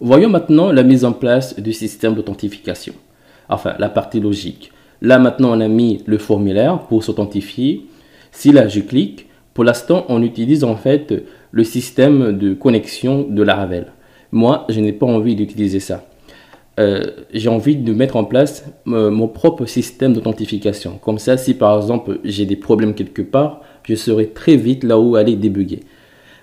Voyons maintenant la mise en place du système d'authentification. Enfin, la partie logique. Là maintenant on a mis le formulaire pour s'authentifier. Si là je clique, pour l'instant on utilise en fait le système de connexion de Laravel. Moi je n'ai pas envie d'utiliser ça. J'ai envie de mettre en place mon propre système d'authentification. Comme ça, si par exemple j'ai des problèmes quelque part, je saurai très vite là où aller débugger.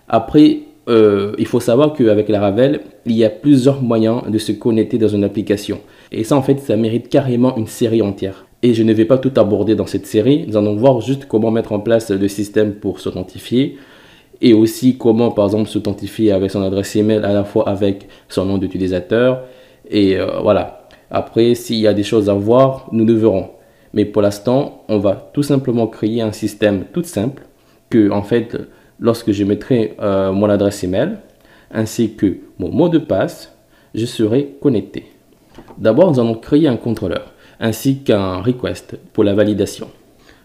Après, il faut savoir qu'avec Laravel, il y a plusieurs moyens de se connecter dans une application. Et ça, en fait, ça mérite carrément une série entière. Et je ne vais pas tout aborder dans cette série. Nous allons voir juste comment mettre en place le système pour s'authentifier. Et aussi comment, par exemple, s'authentifier avec son adresse email à la fois avec son nom d'utilisateur. Et voilà. Après, s'il y a des choses à voir, nous le verrons. Mais pour l'instant, on va tout simplement créer un système tout simple que, en fait, lorsque je mettrai mon adresse email ainsi que mon mot de passe, je serai connecté. D'abord, nous allons créer un contrôleur ainsi qu'un request pour la validation.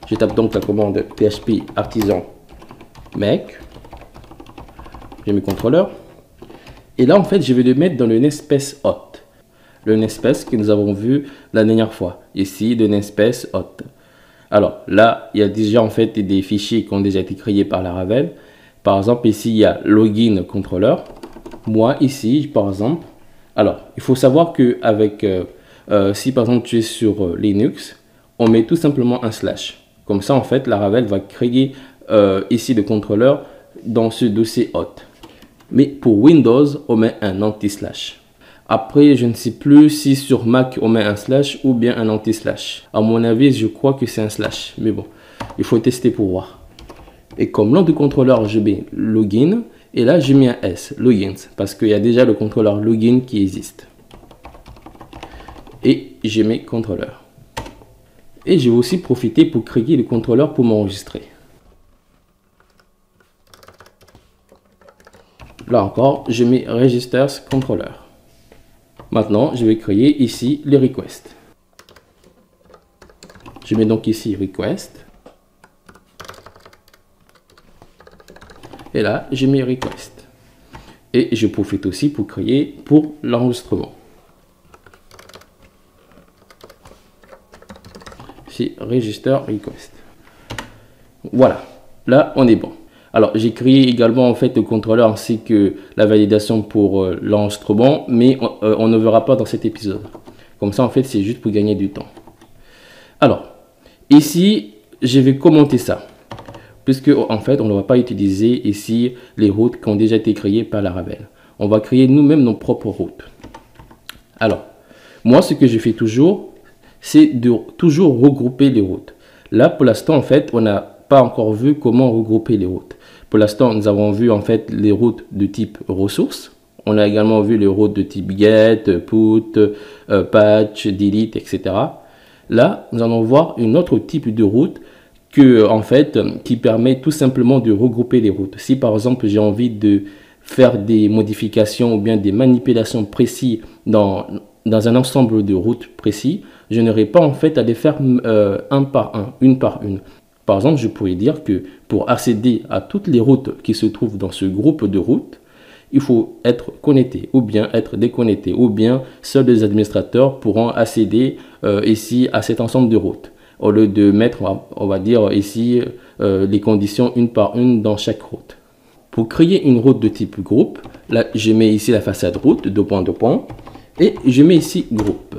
Je tape donc la commande php artisan make. J'ai mes contrôleurs. Et là, en fait, je vais le mettre dans le namespace hot. Le namespace que nous avons vu la dernière fois. Ici, le namespace hot. Alors là, il y a déjà en fait des fichiers qui ont déjà été créés par Laravel. Par exemple, ici, il y a login contrôleur. Moi, ici, par exemple, alors, il faut savoir qu'avec, si par exemple tu es sur Linux, on met tout simplement un slash. Comme ça, en fait, Laravel va créer ici le contrôleur dans ce dossier hot. Mais pour Windows, on met un anti-slash. Après, je ne sais plus si sur Mac, on met un slash ou bien un anti-slash. À mon avis, je crois que c'est un slash. Mais bon, il faut tester pour voir. Et comme nom du contrôleur, je mets login. Et là, j'ai mis un S, logins, parce qu'il y a déjà le contrôleur login qui existe. Et j'ai mes contrôleurs. Et je vais aussi profiter pour créer le contrôleur pour m'enregistrer. Là encore, je mets registers controller. Maintenant, je vais créer ici les requests. Je mets donc ici request. Et là, j'ai mis request. Et je profite aussi pour créer pour l'enregistrement. Ici, register request. Voilà. Là, on est bon. Alors, j'ai créé également en fait le contrôleur ainsi que la validation pour l'enregistrement, mais on ne verra pas dans cet épisode. Comme ça, en fait, c'est juste pour gagner du temps. Alors, ici, je vais commenter ça, puisque en fait, on ne va pas utiliser ici les routes qui ont déjà été créées par Laravel. On va créer nous-mêmes nos propres routes. Alors, moi, ce que je fais toujours, c'est de toujours regrouper les routes. Là, pour l'instant, en fait, on n'a pas encore vu comment regrouper les routes. Pour l'instant, nous avons vu en fait les routes de type ressources. On a également vu les routes de type get, put, patch, delete, etc. Là, nous allons voir une autre type de route que, en fait, qui permet tout simplement de regrouper les routes. Si par exemple, j'ai envie de faire des modifications ou bien des manipulations précises dans un ensemble de routes précis, je n'aurai pas en fait à les faire un par un, une par une. Par exemple, je pourrais dire que pour accéder à toutes les routes qui se trouvent dans ce groupe de routes, il faut être connecté ou bien être déconnecté ou bien seuls les administrateurs pourront accéder ici à cet ensemble de routes. Au lieu de mettre, on va dire ici, les conditions une par une dans chaque route. Pour créer une route de type groupe, là, je mets ici la façade route, deux points, et je mets ici groupe.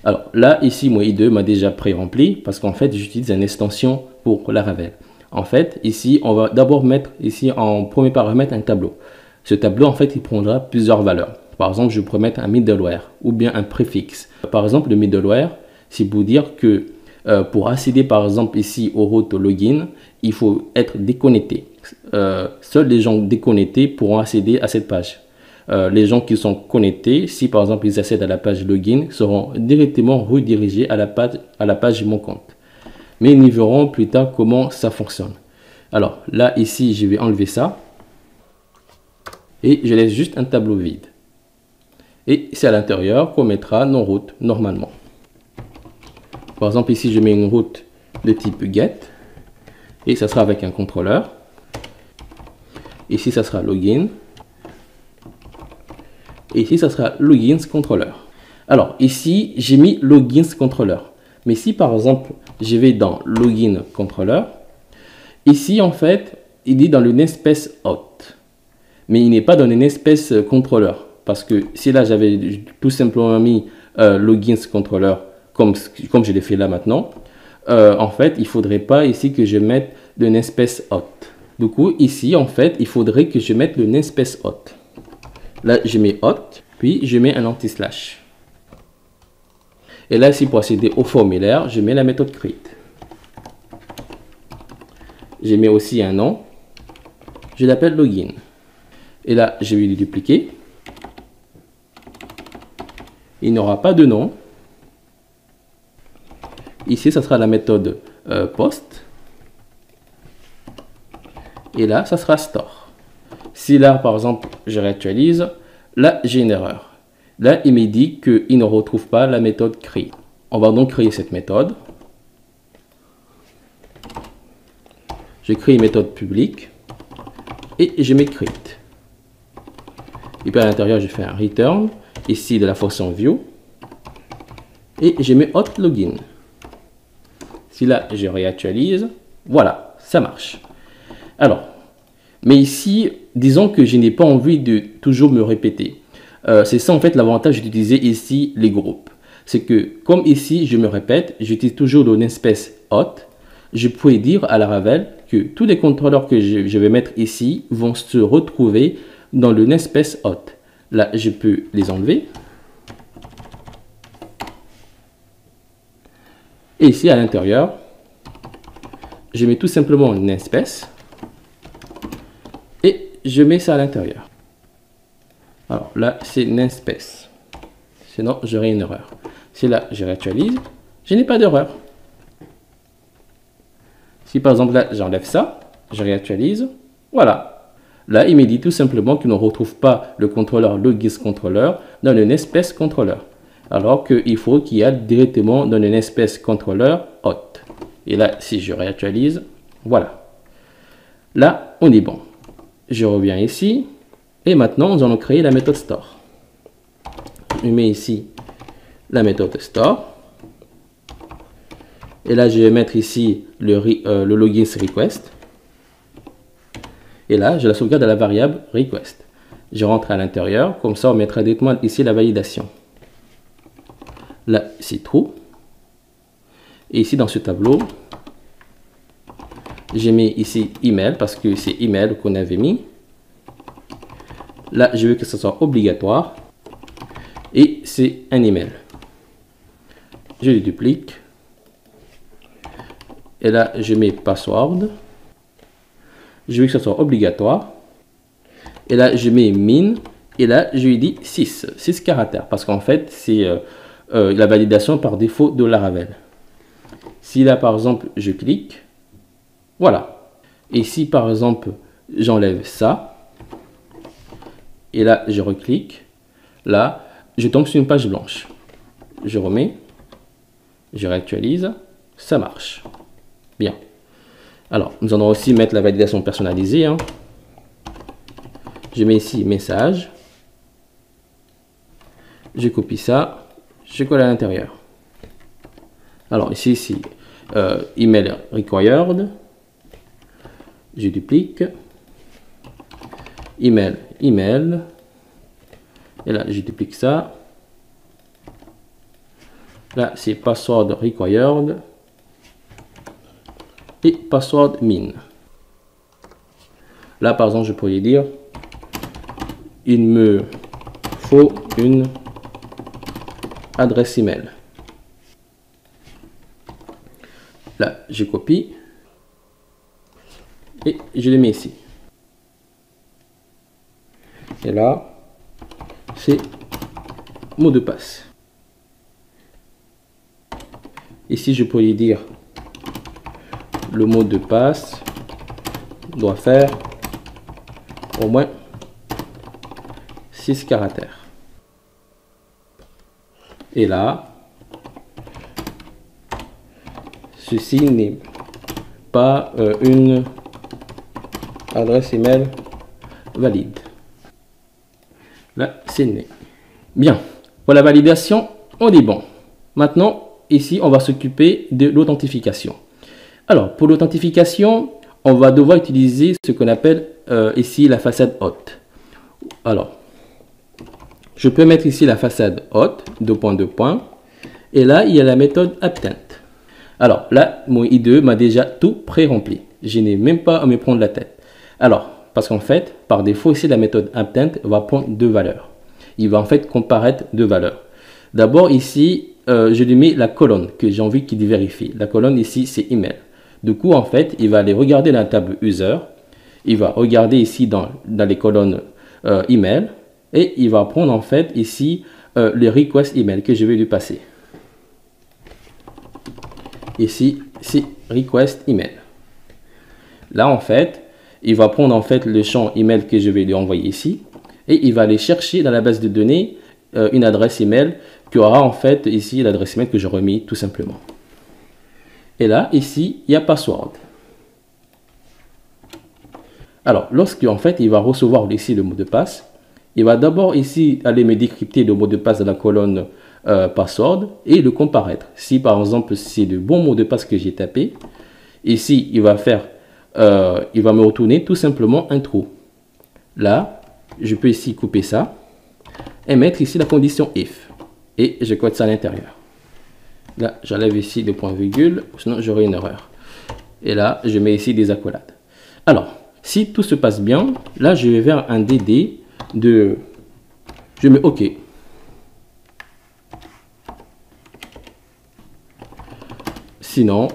Alors là, ici, mon I2 m'a déjà pré-rempli parce qu'en fait, j'utilise une extension pour Laravel. En fait, ici, on va d'abord mettre ici en premier paramètre un tableau. Ce tableau, en fait, il prendra plusieurs valeurs. Par exemple, je pourrais mettre un middleware ou bien un préfixe. Par exemple, le middleware, c'est pour dire que pour accéder, par exemple, ici aux routes login, il faut être déconnecté. Seuls les gens déconnectés pourront accéder à cette page. Les gens qui sont connectés, si par exemple ils accèdent à la page login, seront directement redirigés à la page mon compte. Mais nous verrons plus tard comment ça fonctionne. Alors là, ici, je vais enlever ça. Et je laisse juste un tableau vide. Et c'est à l'intérieur qu'on mettra nos routes normalement. Par exemple, ici, je mets une route de type get. Et ça sera avec un contrôleur. Ici, ça sera login. Et ici, ça sera logins controller. Alors, ici, j'ai mis logins controller. Mais si, par exemple, je vais dans login controller, ici, en fait, il est dans le namespace hot. Mais il n'est pas dans le namespace controller. Parce que si là, j'avais tout simplement mis logins controller comme je l'ai fait là maintenant, en fait, il ne faudrait pas ici que je mette le namespace hot. Du coup, ici, en fait, il faudrait que je mette le namespace hot. Là, je mets hot, puis je mets un anti-slash. Et là, ici, pour accéder au formulaire, je mets la méthode create. Je mets aussi un nom. Je l'appelle login. Et là, je vais le dupliquer. Il n'aura pas de nom. Ici, ça sera la méthode post. Et là, ça sera store. Si là, par exemple, je réactualise, là, j'ai une erreur. Là, il me dit qu'il ne retrouve pas la méthode create. On va donc créer cette méthode. Je crée une méthode publique et je mets create. Et puis à l'intérieur, je fais un return ici de la fonction view et je mets hot login. Si là, je réactualise, voilà, ça marche. Alors, mais ici, disons que je n'ai pas envie de toujours me répéter. C'est ça en fait l'avantage d'utiliser ici les groupes. C'est que comme ici, je me répète, j'utilise toujours le namespace hot. Je pourrais dire à Laravel que tous les contrôleurs que je vais mettre ici vont se retrouver dans le namespace hot. Là, je peux les enlever. Et ici, à l'intérieur, je mets tout simplement namespace et je mets ça à l'intérieur. Alors là, c'est namespace. Sinon, j'aurai une erreur. Si là, je réactualise, je n'ai pas d'erreur. Si par exemple là, j'enlève ça, je réactualise, voilà. Là, il me dit tout simplement qu'il ne retrouve pas le contrôleur logis controller dans le namespace controller. Alors qu'il faut qu'il y ait directement dans le namespace controller hot. Et là, si je réactualise, voilà. Là, on est bon. Je reviens ici. Et maintenant, nous allons créer la méthode store. Je mets ici la méthode store. Et là, je vais mettre ici le login request. Et là, je la sauvegarde à la variable request. Je rentre à l'intérieur. Comme ça, on mettra directement ici la validation. Là, c'est true. Et ici, dans ce tableau, j'ai mis ici email parce que c'est email qu'on avait mis. Là, je veux que ce soit obligatoire. Et c'est un email. Je le duplique. Et là, je mets password. Je veux que ce soit obligatoire. Et là, je mets min. Et là, je lui dis 6 caractères. Parce qu'en fait, c'est la validation par défaut de Laravel. Si là, par exemple, je clique. Voilà. Et si, par exemple, j'enlève ça. Et là, je reclique. Là, je tombe sur une page blanche. Je remets. Je réactualise. Ça marche. Bien. Alors, nous allons aussi mettre la validation personnalisée. Hein. Je mets ici message. Je copie ça. Je colle à l'intérieur. Alors, ici, email required. Je duplique. Email. Et là, je duplique ça. Là, c'est password required. Et password min. Là, par exemple, je pourrais dire il me faut une adresse email. Là, je copie et je le mets ici. Et là, c'est mot de passe. Ici, je pourrais dire le mot de passe doit faire au moins 6 caractères. Et là, ceci n'est pas une adresse email valide. Là, c'est né. Bien, pour la validation, on est bon. Maintenant, ici, on va s'occuper de l'authentification. Alors, pour l'authentification, on va devoir utiliser ce qu'on appelle ici la façade haute. Alors, je peux mettre ici la façade haute, 2.2. Et là, il y a la méthode append. Alors là, mon IDE m'a déjà tout pré-rempli. Je n'ai même pas à me prendre la tête. Alors, parce qu'en fait, par défaut, ici, la méthode append va prendre deux valeurs. Il va en fait comparaître deux valeurs. D'abord, ici, je lui mets la colonne que j'ai envie qu'il vérifie. La colonne ici, c'est email. Du coup, en fait, il va aller regarder la table user. Il va regarder ici dans les colonnes email. Et il va prendre en fait ici le request email que je vais lui passer. Ici, c'est request email. Là, en fait, il va prendre en fait le champ email que je vais lui envoyer ici. Et il va aller chercher dans la base de données une adresse email qui aura en fait ici l'adresse email que je remis tout simplement. Et là, ici, il y a password. Alors, lorsque en fait, il va recevoir ici le mot de passe, il va d'abord ici aller me décrypter le mot de passe de la colonne password et le comparaître. Si par exemple, c'est le bon mot de passe que j'ai tapé, ici, il va me retourner tout simplement un trou. Là, je peux ici couper ça et mettre ici la condition if. Et je code ça à l'intérieur. Là, j'enlève ici le point virgule, sinon j'aurai une erreur. Et là, je mets ici des accolades. Alors, si tout se passe bien, là, je vais vers un DD de... Je mets OK. Sinon,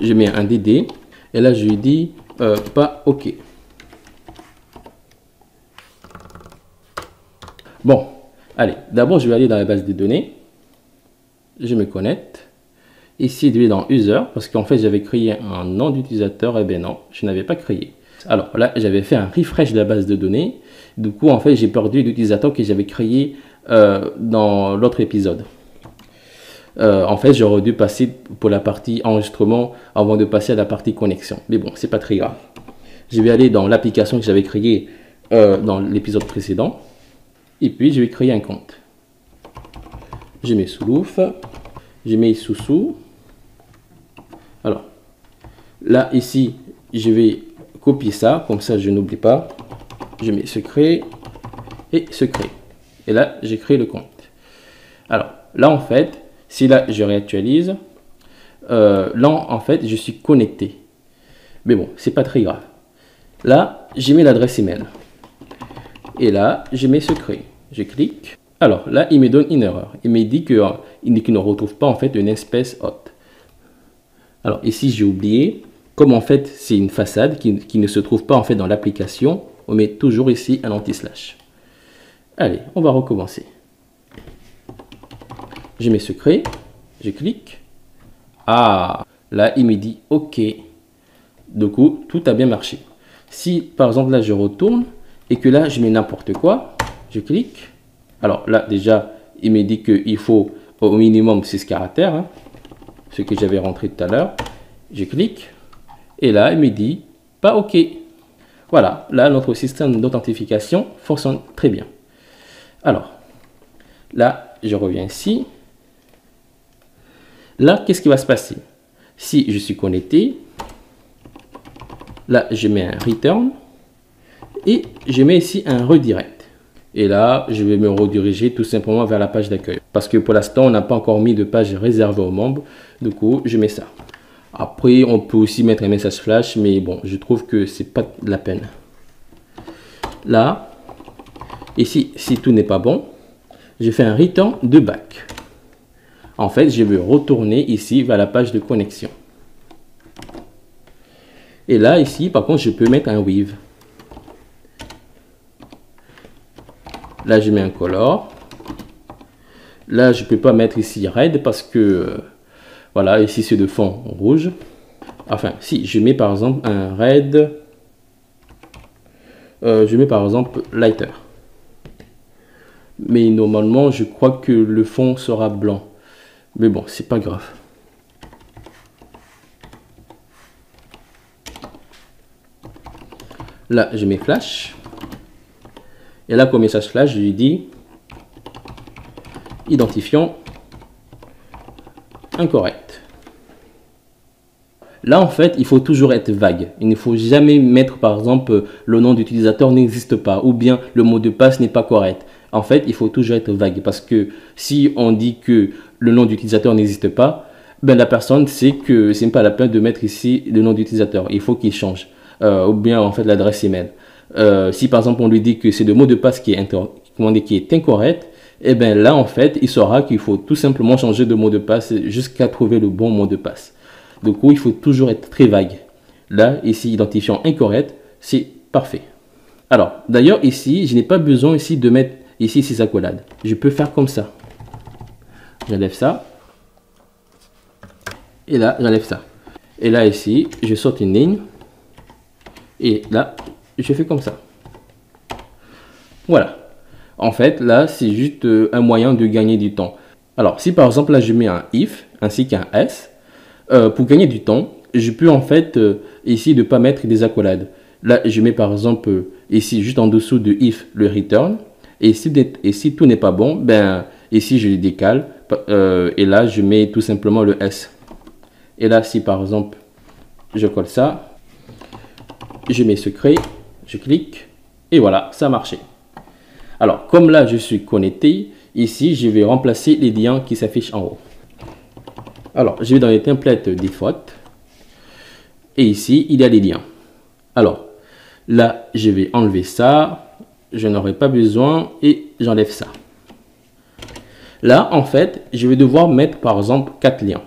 je mets un DD. Et là, je lui dis pas OK. Bon, allez. D'abord, je vais aller dans la base de données. Je me connecte. Ici, je vais dans User, parce qu'en fait, j'avais créé un nom d'utilisateur. Eh bien non, je n'avais pas créé. Alors là, j'avais fait un refresh de la base de données. Du coup, en fait, j'ai perdu l'utilisateur que j'avais créé dans l'autre épisode. En fait, j'aurais dû passer pour la partie enregistrement avant de passer à la partie connexion. Mais bon, c'est pas très grave. Je vais aller dans l'application que j'avais créée dans l'épisode précédent. Et puis, je vais créer un compte. Je mets sous louf. Je mets sous. Alors, là, ici, je vais copier ça. Comme ça, je n'oublie pas. Je mets secret et secret. Et là, j'ai créé le compte. Alors, là, en fait, si là, je réactualise, là, en fait, je suis connecté. Mais bon, c'est pas très grave. Là, j'ai mis l'adresse email. Et là, je mets secret. Je clique. Alors, là, il me donne une erreur. Il me dit qu'il ne retrouve pas, en fait, une espèce hôte. Alors, ici, j'ai oublié. Comme, en fait, c'est une façade qui ne se trouve pas, en fait, dans l'application, on met toujours ici un anti-slash. Allez, on va recommencer. Je mets secret. Je clique. Ah, là, il me dit OK. Du coup, tout a bien marché. Si, par exemple, là, je retourne et que là, je mets n'importe quoi, je clique. Alors là, déjà, il me dit qu'il faut au minimum 6 caractères, hein, ce que j'avais rentré tout à l'heure. Je clique. Et là, il me dit pas OK. Voilà, là, notre système d'authentification fonctionne très bien. Alors, là, je reviens ici. Là, qu'est-ce qui va se passer? Si je suis connecté, là, je mets un return et je mets ici un redirect. Et là, je vais me rediriger tout simplement vers la page d'accueil. Parce que pour l'instant, on n'a pas encore mis de page réservée aux membres. Du coup, je mets ça. Après, on peut aussi mettre un message flash, mais bon, je trouve que c'est pas la peine. Là, ici, si tout n'est pas bon, je fais un return de back. En fait, je vais retourner ici vers la page de connexion. Et là, ici, par contre, je peux mettre un with. Là, je mets un color. Là, je ne peux pas mettre ici red parce que, voilà, ici c'est de fond rouge. Enfin, si je mets par exemple un red, je mets par exemple lighter. Mais normalement, je crois que le fond sera blanc. Mais bon, c'est pas grave. Là, je mets flash. Et là, comme message flash, je lui dis identifiant incorrect. Là, en fait, il faut toujours être vague. Il ne faut jamais mettre, par exemple, le nom d'utilisateur n'existe pas ou bien le mot de passe n'est pas correct. En fait, il faut toujours être vague parce que si on dit que le nom d'utilisateur n'existe pas, ben la personne sait que c'est pas la peine de mettre ici le nom d'utilisateur. Il faut qu'il change. Ou bien, en fait, l'adresse email. Si, par exemple, on lui dit que c'est le mot de passe qui est incorrect, et bien là, en fait, il saura qu'il faut tout simplement changer de mot de passe jusqu'à trouver le bon mot de passe. Du coup, il faut toujours être très vague. Là, ici, identifiant incorrect, c'est parfait. Alors, d'ailleurs, ici, je n'ai pas besoin ici de mettre ici ces accolades. Je peux faire comme ça. J'enlève ça. Et là, j'enlève ça. Et là, ici, je saute une ligne. Et là, je fais comme ça. Voilà. En fait, là, c'est juste un moyen de gagner du temps. Alors, si par exemple, là, je mets un if ainsi qu'un s, pour gagner du temps, je peux en fait ici ne pas mettre des accolades. Là, je mets par exemple ici juste en dessous de if le return. Et si tout n'est pas bon, ben ici je le décale. Et là, je mets tout simplement le s. Et là, si par exemple je colle ça, je mets secret, je clique et voilà, ça a marché. Alors, comme là je suis connecté, ici je vais remplacer les liens qui s'affichent en haut. Alors, je vais dans les templates default. Et ici, il y a les liens. Alors, là, je vais enlever ça. Je n'aurai pas besoin et j'enlève ça. Là, en fait, je vais devoir mettre, par exemple, 4 liens.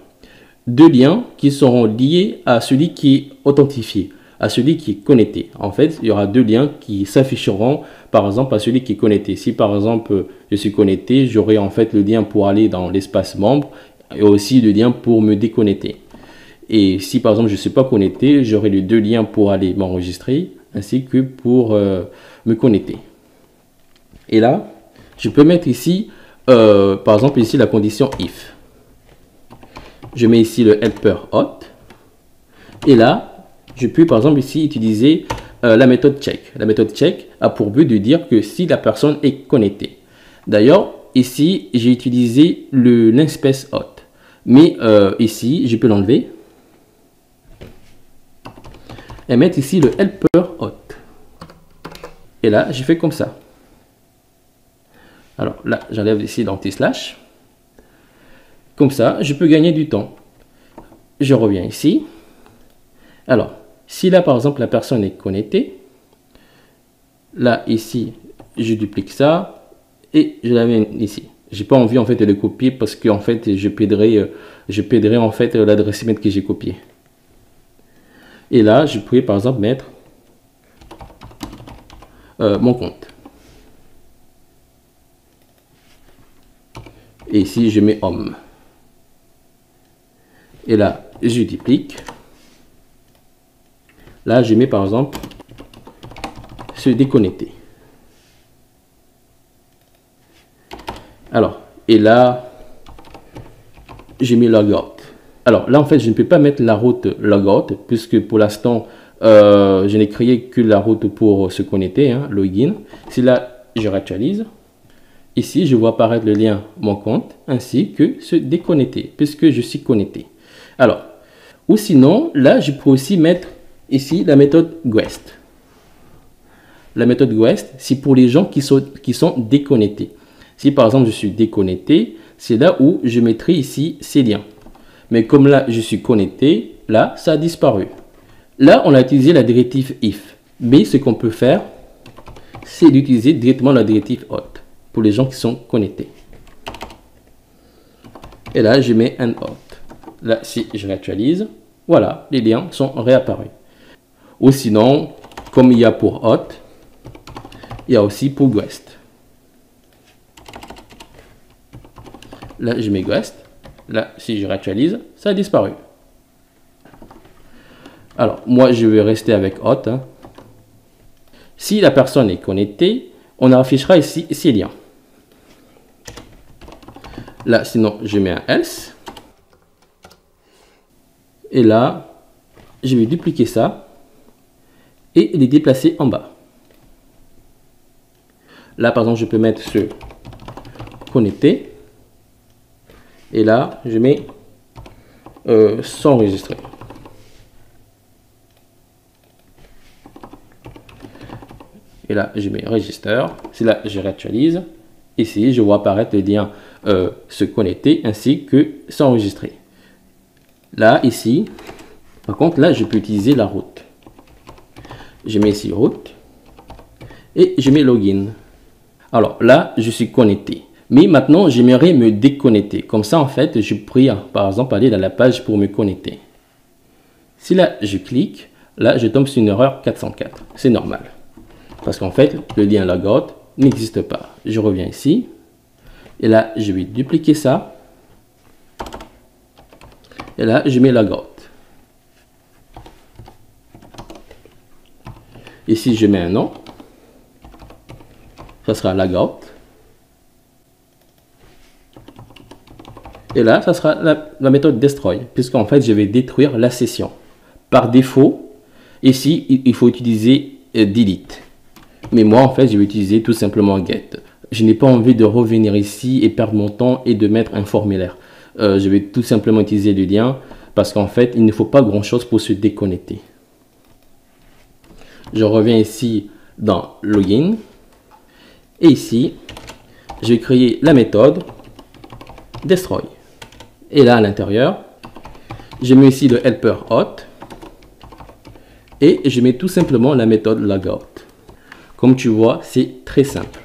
2 liens qui seront liés à celui qui est authentifié, à celui qui est connecté. En fait, il y aura 2 liens qui s'afficheront, par exemple, à celui qui est connecté. Si, par exemple, je suis connecté, j'aurai en fait le lien pour aller dans l'espace membre et aussi le lien pour me déconnecter. Et si par exemple je ne suis pas connecté, j'aurai les 2 liens pour aller m'enregistrer ainsi que pour me connecter. Et là, je peux mettre ici, par exemple ici la condition if. Je mets ici le helper hot. Et là, je peux par exemple ici utiliser la méthode check. La méthode check a pour but de dire que si la personne est connectée. D'ailleurs, ici, j'ai utilisé le namespace hot. Mais ici, je peux l'enlever et mettre ici le helper hot. Et là, je fais comme ça. Alors là, j'enlève ici l'anti-slash. Comme ça, je peux gagner du temps. Je reviens ici. Alors, si là, par exemple, la personne est connectée, là, ici, je duplique ça et je la mets ici. J'ai pas envie en fait de le copier parce que en fait je perdrai en fait l'adresse email que j'ai copié. Et là je pourrais par exemple mettre mon compte. Et ici je mets homme. Et là je duplique. Là je mets par exemple se déconnecter. Alors, et là, j'ai mis logout. Alors là, en fait, je ne peux pas mettre la route logout, puisque pour l'instant, je n'ai créé que la route pour se connecter, hein, login. Si là, je réactualise, ici, je vois apparaître le lien mon compte, ainsi que se déconnecter, puisque je suis connecté. Alors, ou sinon, là, je peux aussi mettre ici la méthode guest. La méthode guest, c'est pour les gens qui sont déconnectés. Si par exemple je suis déconnecté, c'est là où je mettrai ici ces liens. Mais comme là je suis connecté, là ça a disparu. Là on a utilisé la directive if. Mais ce qu'on peut faire, c'est d'utiliser directement la directive hot pour les gens qui sont connectés. Et là je mets un hot. Là si je réactualise, voilà, les liens sont réapparus. Ou sinon, comme il y a pour hot, il y a aussi pour guest. Là, je mets guest. Là, si je réactualise, ça a disparu. Alors, moi, je vais rester avec hot. Hein. Si la personne est connectée, on affichera ici ces liens. Là, sinon, je mets un else. Et là, je vais dupliquer ça et les déplacer en bas. Là, par exemple, je peux mettre ce connecté. Et là, je mets s'enregistrer. Et là, je mets register. C'est là, je réactualise. Ici, je vois apparaître le lien se connecter ainsi que s'enregistrer. Là, ici, par contre, là, je peux utiliser la route. Je mets ici route et je mets login. Alors là, je suis connecté. Mais maintenant, j'aimerais me déconnecter. Comme ça, en fait, je pourrais, par exemple, aller dans la page pour me connecter. Si là, je clique, là, je tombe sur une erreur 404. C'est normal. Parce qu'en fait, le lien logout n'existe pas. Je reviens ici. Et là, je vais dupliquer ça. Et là, je mets logout. Ici, je mets un nom. Ça sera logout. Et là, ça sera la méthode destroy, puisqu'en fait, je vais détruire la session. Par défaut, ici, il faut utiliser delete. Mais moi, en fait, je vais utiliser tout simplement get. Je n'ai pas envie de revenir ici et perdre mon temps et de mettre un formulaire. Je vais tout simplement utiliser le lien parce qu'en fait, il ne faut pas grand-chose pour se déconnecter. Je reviens ici dans login. Et ici, je vais créer la méthode destroy. Et là, à l'intérieur, je mets ici le helper hot. Et je mets tout simplement la méthode logout. Comme tu vois, c'est très simple.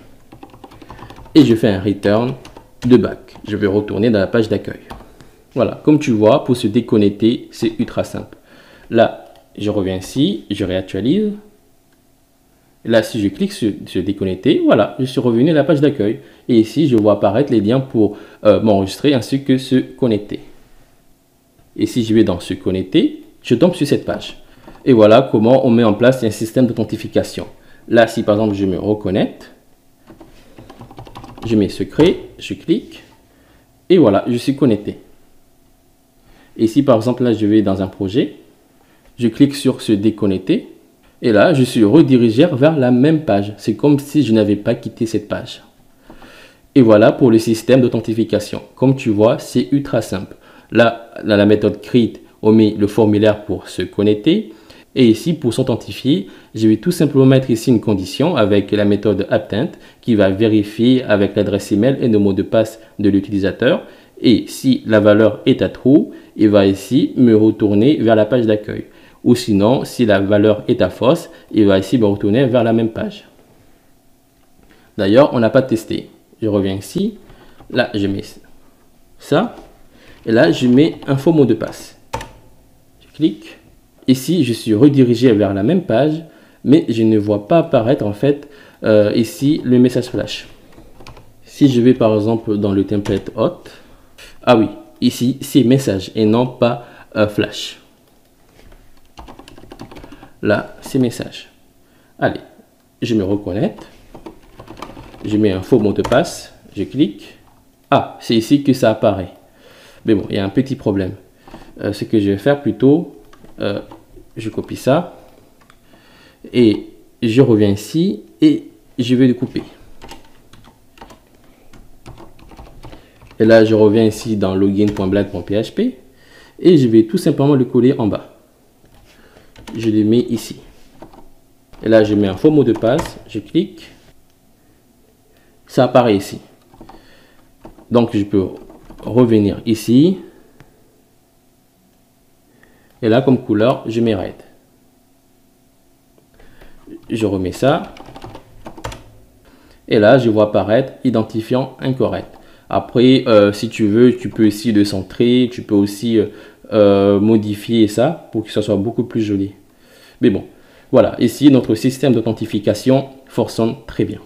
Et je fais un return de back. Je vais retourner dans la page d'accueil. Voilà, comme tu vois, pour se déconnecter, c'est ultra simple. Là, je reviens ici, je réactualise. Là, si je clique sur se déconnecter, voilà, je suis revenu à la page d'accueil. Et ici, je vois apparaître les liens pour m'enregistrer ainsi que se connecter. Et si je vais dans se connecter, je tombe sur cette page. Et voilà comment on met en place un système d'authentification. Là, si par exemple je me reconnecte, je mets secret, je clique, et voilà, je suis connecté. Et si par exemple là je vais dans un projet, je clique sur se déconnecter, et là je suis redirigé vers la même page. C'est comme si je n'avais pas quitté cette page. Et voilà pour le système d'authentification. Comme tu vois, c'est ultra simple. Là, dans la méthode create, on met le formulaire pour se connecter. Et ici, pour s'authentifier, je vais tout simplement mettre ici une condition avec la méthode append qui va vérifier avec l'adresse email et le mot de passe de l'utilisateur. Et si la valeur est à true, il va ici me retourner vers la page d'accueil. Ou sinon, si la valeur est à false, il va ici me retourner vers la même page. D'ailleurs, on n'a pas testé. Je reviens ici. Là, je mets ça. Et là, je mets un faux mot de passe. Je clique. Ici, je suis redirigé vers la même page, mais je ne vois pas apparaître en fait ici le message flash. Si je vais par exemple dans le template hot, ah oui, ici c'est message et non pas flash. Là, c'est message. Allez, je me reconnecte. Je mets un faux mot de passe. Je clique. Ah, c'est ici que ça apparaît. Mais bon, il y a un petit problème. Ce que je vais faire plutôt, je copie ça. Et je reviens ici et je vais le couper. Et là, je reviens ici dans login.black.php et je vais tout simplement le coller en bas. Je le mets ici. Et là, je mets un faux mot de passe. Je clique. Ça apparaît ici. Donc, je peux revenir ici. Et là, comme couleur, je mets red. Je remets ça. Et là, je vois apparaître identifiant incorrect. Après, si tu veux, tu peux aussi le centrer. Tu peux aussi modifier ça pour que ça soit beaucoup plus joli. Mais bon, voilà. Ici, notre système d'authentification fonctionne très bien.